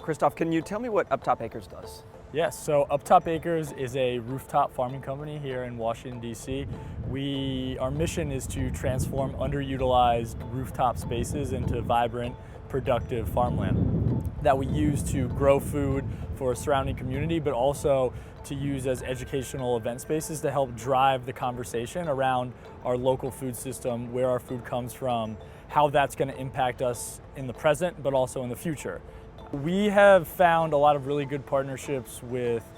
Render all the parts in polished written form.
Christoph, can you tell me what Uptop Acres does? Yes, so Uptop Acres is a rooftop farming company here in Washington, D.C. Our mission is to transform underutilized rooftop spaces into vibrant, productive farmland that we use to grow food for a surrounding community, but also to use as educational event spaces to help drive the conversation around our local food system, where our food comes from, how that's going to impact us in the present, but also in the future. We have found a lot of really good partnerships with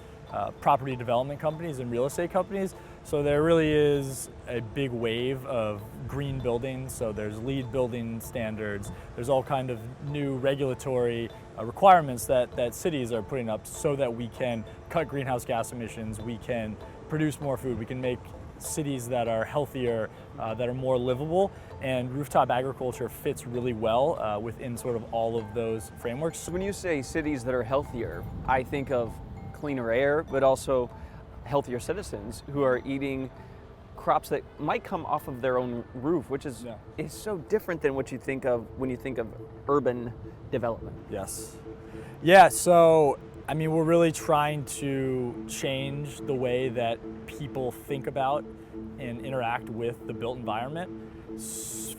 property development companies and real estate companies. So there really is a big wave of green buildings. So there's LEED building standards. There's all kind of new regulatory requirements that cities are putting up so that we can cut greenhouse gas emissions, we can produce more food, we can make cities that are healthier, that are more livable, and rooftop agriculture fits really well within sort of all of those frameworks. So when you say cities that are healthier, I think of cleaner air, but also healthier citizens who are eating crops that might come off of their own roof, which is so different than what you think of when you think of urban development. Yes. Yeah, so I mean, we're really trying to change the way that people think about and interact with the built environment.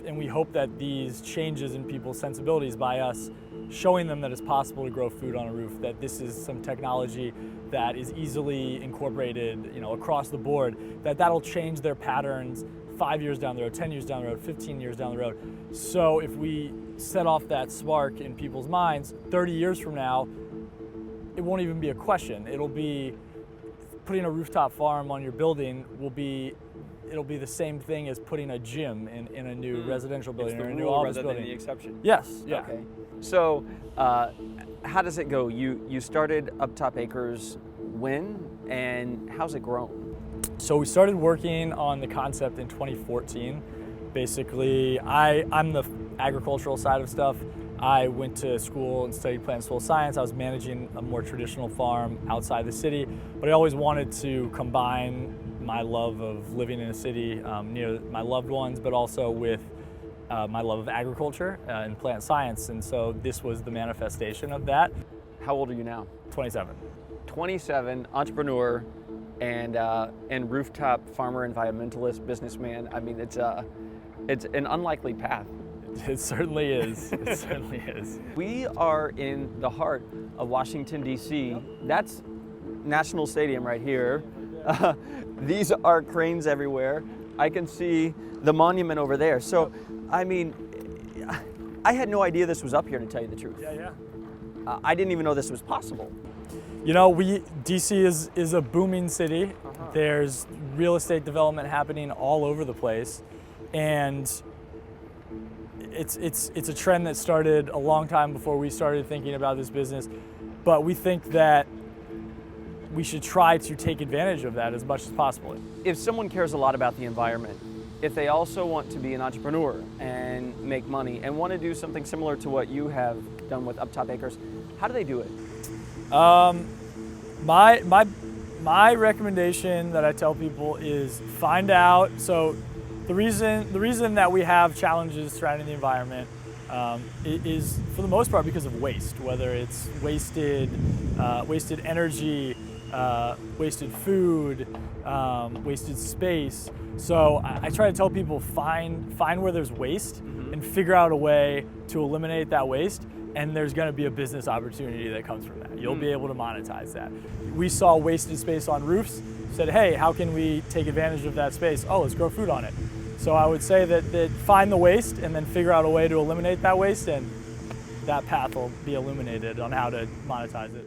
And we hope that these changes in people's sensibilities, by us showing them that it's possible to grow food on a roof, that this is some technology that is easily incorporated, across the board, that'll change their patterns 5 years down the road, 10 years down the road, 15 years down the road. So if we set off that spark in people's minds, 30 years from now, it won't even be a question. It'll be putting a rooftop farm on your building it'll be the same thing as putting a gym in a new residential building or a new office building. Than the exception. Yes. Yeah. Okay. So, how does it go? You started Uptop Acres when, and how's it grown? So we started working on the concept in 2014. Basically, I'm the agricultural side of stuff. I went to school and studied plant and soil science. I was managing a more traditional farm outside the city, but I always wanted to combine my love of living in a city near my loved ones, but also with my love of agriculture and plant science. And so this was the manifestation of that. How old are you now? 27. 27, entrepreneur, and rooftop farmer, environmentalist, businessman. I mean, it's an unlikely path. It certainly is. It certainly is. We are in the heart of Washington, D.C. That's National Stadium right here. These are cranes everywhere. I can see the monument over there. So, I mean, I had no idea this was up here, to tell you the truth. Yeah. I didn't even know this was possible. DC is a booming city. There's real estate development happening all over the place, and it's a trend that started a long time before we started thinking about this business, but we think that we should try to take advantage of that as much as possible. If someone cares a lot about the environment, if they also want to be an entrepreneur and make money and want to do something similar to what you have done with Uptop Acres, how do they do it? My recommendation that I tell people is find out. So the reason that we have challenges surrounding the environment is for the most part because of waste, whether it's wasted energy, wasted food, wasted space. So I try to tell people find where there's waste and figure out a way to eliminate that waste, and there's going to be a business opportunity that comes from that. You'll be able to monetize that. We saw wasted space on roofs, said, hey, how can we take advantage of that space? Oh, let's grow food on it. So I would say that find the waste and then figure out a way to eliminate that waste, and that path will be illuminated on how to monetize it.